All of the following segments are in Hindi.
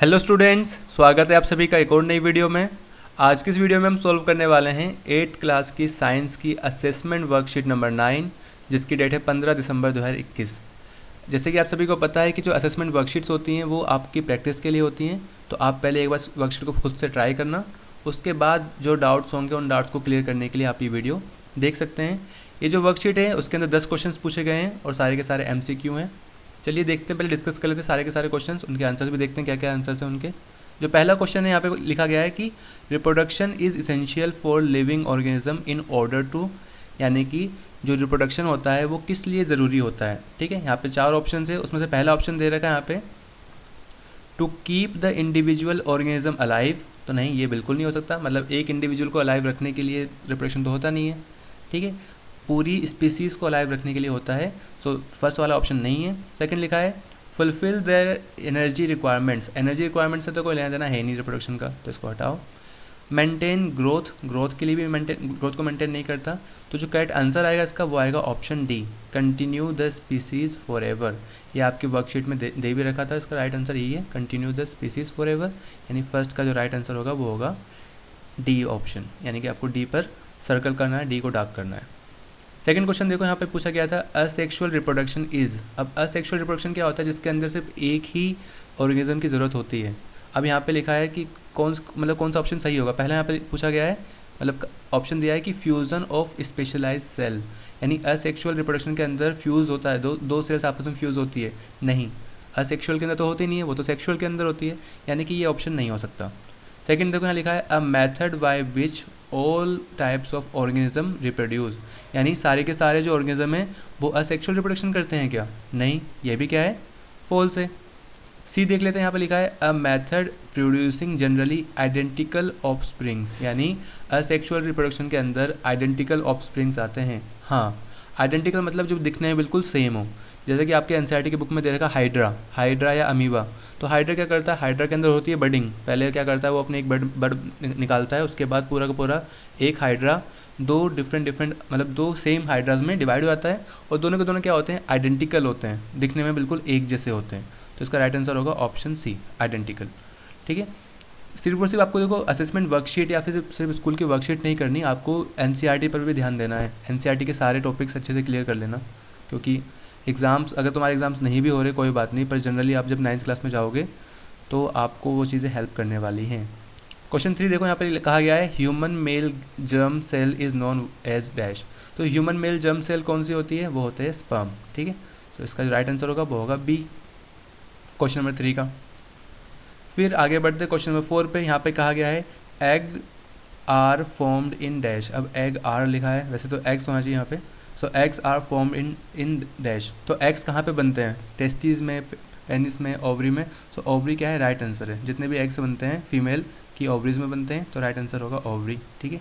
हेलो स्टूडेंट्स, स्वागत है आप सभी का एक और नई वीडियो में। आज की इस वीडियो में हम सॉल्व करने वाले हैं 8th क्लास की साइंस की असेसमेंट वर्कशीट नंबर 9, जिसकी डेट है 15 दिसंबर 2021। जैसे कि आप सभी को पता है कि जो असेसमेंट वर्कशीट्स होती हैं वो आपकी प्रैक्टिस के लिए होती हैं, तो आप पहले एक बार वर्कशीट को खुद से ट्राई करना, उसके बाद जो डाउट्स होंगे उन डाउट्स को क्लियर करने के लिए आप ये वीडियो देख सकते हैं। ये जो वर्कशीट है उसके अंदर 10 क्वेश्चन पूछे गए हैं और सारे के सारे MCQ हैं। चलिए देखते हैं, पहले डिस्कस कर लेते हैं सारे के सारे क्वेश्चंस, उनके आंसर्स भी देखते हैं क्या क्या आंसर्स हैं उनके। जो पहला क्वेश्चन है यहाँ पे लिखा गया है कि reproduction is essential for living organism in order to, यानी कि जो रिप्रोडक्शन होता है वो किस लिए ज़रूरी होता है। ठीक है, यहाँ पे 4 ऑप्शन है, उसमें से पहला ऑप्शन दे रखा है यहाँ पे to keep the individual organism alive. तो नहीं, ये बिल्कुल नहीं हो सकता, मतलब एक इंडिविजुअल को अलाइव रखने के लिए रिप्रोडक्शन तो होता नहीं है। ठीक है, पूरी स्पीसीज़ को अलाइव रखने के लिए होता है। सो फर्स्ट वाला ऑप्शन नहीं है। सेकंड लिखा है fulfil their energy requirements. Energy requirements से तो कोई लेना देना है नहीं रिप्रोडक्शन का, तो इसको हटाओ। मेंटेन ग्रोथ, ग्रोथ के लिए भी ग्रोथ को मेंटेन नहीं करता। तो जो करेक्ट आंसर आएगा इसका वो आएगा option D, continue the species for ever. ये आपकी वर्कशीट में दे भी रखा था, इसका राइट आंसर यही है, continue the species for ever. यानी फर्स्ट का जो राइट आंसर होगा वो होगा डी ऑप्शन, यानी कि आपको डी पर सर्कल करना है, डी को डार्क करना है। सेकंड क्वेश्चन देखो, यहाँ पे पूछा गया था असेक्सुअल रिप्रोडक्शन इज़। अब असेक्सुअल रिप्रोडक्शन क्या होता है, जिसके अंदर सिर्फ एक ही ऑर्गेनिज्म की ज़रूरत होती है। अब यहाँ पे लिखा है कि कौन सा ऑप्शन सही होगा। पहला यहाँ पे पूछा गया है, मतलब ऑप्शन दिया है कि फ्यूज़न ऑफ स्पेशलाइज्ड सेल, यानी असेक्सुअल रिप्रोडक्शन के अंदर फ्यूज़ होता है, दो सेल्स आपस में फ्यूज़ होती है। नहीं, असेक्सुअल के अंदर तो होती नहीं है, वो तो सेक्सुअल के अंदर होती है, यानी कि ये ऑप्शन नहीं हो सकता। सेकंड देखो, यहाँ लिखा है a method by which all types of organism reproduce, यानी सारे के सारे जो ऑर्गेनिज्म हैं वो असेक्सुअल रिप्रोडक्शन करते हैं क्या? नहीं, ये भी क्या है, फॉल्स है। सी देख लेते हैं, यहाँ पे लिखा है a method producing generally identical offsprings, यानी असेक्सुअल रिप्रोडक्शन के अंदर आइडेंटिकल ऑफस्प्रिंग्स आते हैं। हाँ, आइडेंटिकल मतलब जो दिखने में बिल्कुल सेम हो, जैसे कि आपके एनसीईआरटी की बुक में दे रखा हाइड्रा या अमीबा। तो हाइड्रा क्या करता है, हाइड्रा के अंदर होती है बडिंग। पहले क्या करता है, वो अपने एक बड निकालता है, उसके बाद पूरा का पूरा एक हाइड्रा दो डिफरेंट मतलब दो सेम हाइड्राज में डिवाइड हो जाता है, और दोनों के दोनों क्या होते हैं, आइडेंटिकल होते हैं, दिखने में बिल्कुल एक जैसे होते हैं। तो इसका राइट आंसर होगा ऑप्शन सी, आइडेंटिकल। ठीक है, सिर्फ और सिर्फ आपको देखो असेसमेंट वर्कशीट या फिर सिर्फ स्कूल की वर्कशीट नहीं करनी, आपको एनसीईआरटी पर भी ध्यान देना है। एनसीईआरटी के सारे टॉपिक्स अच्छे से क्लियर कर लेना, क्योंकि एग्ज़ाम्स, अगर तुम्हारे एग्ज़ाम्स नहीं भी हो रहे कोई बात नहीं, पर जनरली आप जब 9th क्लास में जाओगे तो आपको वो चीज़ें हेल्प करने वाली हैं। क्वेश्चन 3 देखो, यहाँ पर कहा गया है human male germ cell is known as dash. तो ह्यूमन मेल जर्म सेल कौन सी होती है, वो होते हैं स्पर्म। ठीक है, तो इसका जो राइट आंसर होगा वो होगा बी, क्वेश्चन नंबर 3 का। फिर आगे बढ़ते क्वेश्चन नंबर 4 पे। यहाँ पे कहा गया है egg are formed in dash. अब एग आर लिखा है, वैसे तो एग्स होना चाहिए यहाँ पे। So eggs are formed in dash. तो एग्स कहाँ पे बनते हैं, टेस्टिस में, पेनिस में, ओवरी में। सो ओवरी क्या है, राइट आंसर है। जितने भी एग्स बनते हैं फीमेल की ओवरीज में बनते हैं, तो राइट आंसर होगा ओवरी। ठीक है,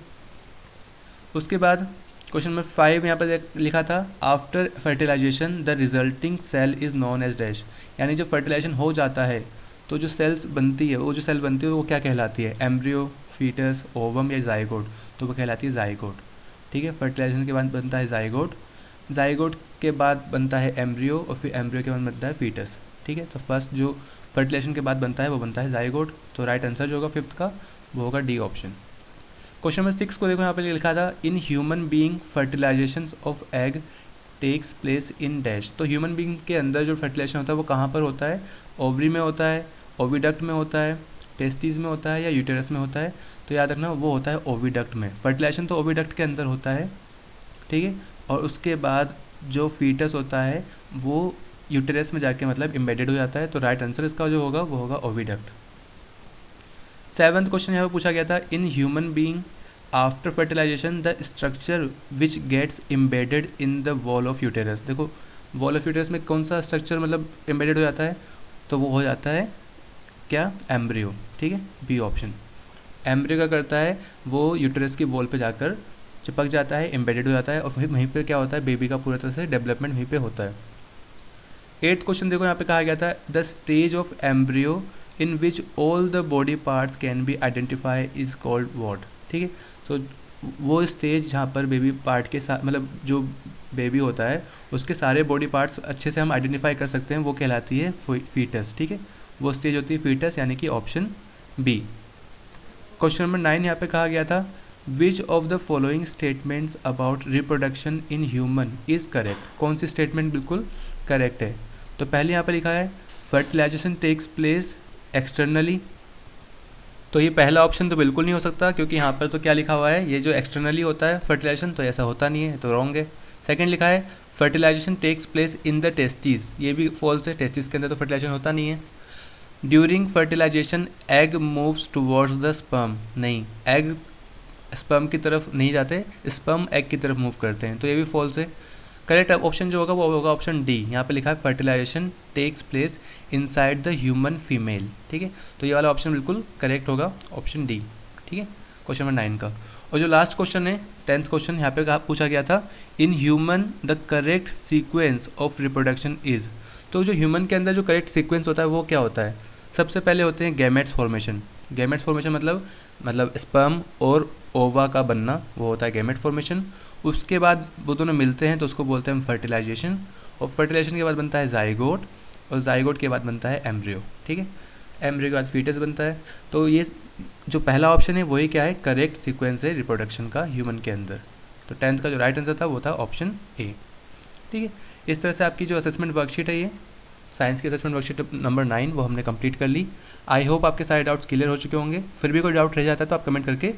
उसके बाद क्वेश्चन नंबर 5 यहाँ पर लिखा था after fertilization the resulting cell is known as dash, यानी जब फर्टिलाइजेशन हो जाता है तो जो सेल्स बनती है, वो जो सेल बनती है वो क्या कहलाती है, एम्ब्रियो, फीटस, ओवम या जाइगोट। तो वो कहलाती है जाइगोट। ठीक है, फर्टिलाइजेशन के बाद बनता है जाइगोट, जाइगोट के बाद बनता है एम्ब्रियो, और फिर एम्ब्रियो के बाद बनता है फीटस। ठीक है, तो फर्स्ट जो फर्टिलाइजेशन के बाद बनता है वो बनता है जाइगोट। तो राइट आंसर जो होगा 5th का वो होगा डी ऑप्शन। क्वेश्चन नंबर 6 को देखो, यहाँ पे लिखा था in human being fertilization of egg takes place in dash. तो ह्यूमन बीइंग के अंदर जो फर्टिलाइजेशन होता है वो कहाँ पर होता है, ओवरी में होता है, ओविडक्ट में होता है, टेस्टिस में होता है, या यूटेरस में होता है। तो याद रखना वो होता है ओविडक्ट में। फर्टिलाइजेशन तो ओविडक्ट के अंदर होता है। ठीक है, और उसके बाद जो फीटस होता है वो यूटेरस में जाके मतलब एम्बेडेड हो जाता है। तो राइट आंसर इसका जो होगा वो होगा ओविडक्ट। 7th क्वेश्चन यहाँ पर पूछा गया था in human being after fertilization the structure which gets embedded in the wall of uterus. देखो वॉल ऑफ यूटेरस में कौन सा स्ट्रक्चर मतलब एम्बेडेड हो जाता है, तो वो हो जाता है क्या, एम्ब्रियो। ठीक है, बी ऑप्शन। एम्ब्रियो क्या करता है, वो यूटेरस की वॉल पे जाकर चिपक जाता है, एम्बेडेड हो जाता है, और फिर वहीं पे क्या होता है, बेबी का पूरा तरह से डेवलपमेंट वहीं पे होता है। 8th क्वेश्चन देखो, यहाँ पे कहा गया था the stage of embryo in which all the body parts can be identify is called what. ठीक है, सो वो स्टेज जहाँ पर बेबी पार्ट के साथ मतलब जो बेबी होता है उसके सारे बॉडी पार्ट्स अच्छे से हम आइडेंटिफाई कर सकते हैं, वो कहलाती है फीटस। ठीक है, वो स्टेज होती है फीटस, यानी कि ऑप्शन बी। क्वेश्चन नंबर 9 यहाँ पे कहा गया था which of the following statements about reproduction in human is correct. कौन सी स्टेटमेंट बिल्कुल करेक्ट है? तो पहले यहाँ पर लिखा है फर्टिलाइजेशन टेक्स प्लेस एक्सटर्नली। तो ये पहला ऑप्शन तो बिल्कुल नहीं हो सकता, क्योंकि यहाँ पर तो क्या लिखा हुआ है, ये जो एक्सटर्नली होता है फर्टिलाइजेशन, तो ऐसा होता नहीं है, तो रॉन्ग है। सेकंड लिखा है fertilization takes place in the testis, ये भी फॉल्स है, टेस्टिस के अंदर तो फर्टिलाइजेशन होता नहीं है। During fertilization egg moves towards the sperm, नहीं, एग स्पर्म की तरफ नहीं जाते, स्पर्म एग की तरफ मूव करते हैं, तो ये भी फॉल्स है। करेक्ट ऑप्शन जो होगा वो होगा ऑप्शन डी। यहाँ पे लिखा है fertilization takes place inside the human female, ठीक है, तो ये वाला ऑप्शन बिल्कुल करेक्ट होगा, ऑप्शन डी, ठीक है, क्वेश्चन नंबर 9 का। और जो लास्ट क्वेश्चन है 10th क्वेश्चन, यहाँ पे पूछा गया था in human the correct sequence of reproduction is. तो जो ह्यूमन के अंदर जो करेक्ट सीक्वेंस होता है वो क्या होता है? सबसे पहले होते हैं गैमेट्स फॉर्मेशन। गैमेट्स फॉर्मेशन मतलब स्पर्म और ओवा का बनना, वो होता है गैमेट फॉर्मेशन। उसके बाद वो दोनों मिलते हैं तो उसको बोलते हैं हम फर्टिलाइजेशन, और फर्टिलाइजेशन के बाद बनता है जाइगोट, और जाइगोट के बाद बनता है एम्ब्रियो, ठीक है, एम्ब्रियो के बाद फीटस बनता है। तो ये जो पहला ऑप्शन है वही क्या है, करेक्ट सीक्वेंस है रिप्रोडक्शन का ह्यूमन के अंदर। तो 10th का जो राइट आंसर था वो था ऑप्शन ए, ठीक है। इस तरह से आपकी जो असेसमेंट वर्कशीट है, ये साइंस की असेसमेंट वर्कशीट नंबर 9 वो हमने कंप्लीट कर ली। आई होप आपके सारे डाउट्स क्लियर हो चुके होंगे। फिर भी कोई डाउट रह जाता है तो आप कमेंट करके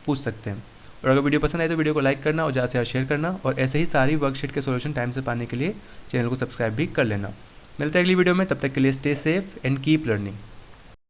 पूछ सकते हैं। और अगर वीडियो पसंद आए तो वीडियो को लाइक करना और ज़्यादा से ज़्यादा शेयर करना, और ऐसे ही सारी वर्कशीट के सॉल्यूशन टाइम से पाने के लिए चैनल को सब्सक्राइब भी कर लेना। मिलते हैं अगली वीडियो में, तब तक के लिए stay safe and keep learning.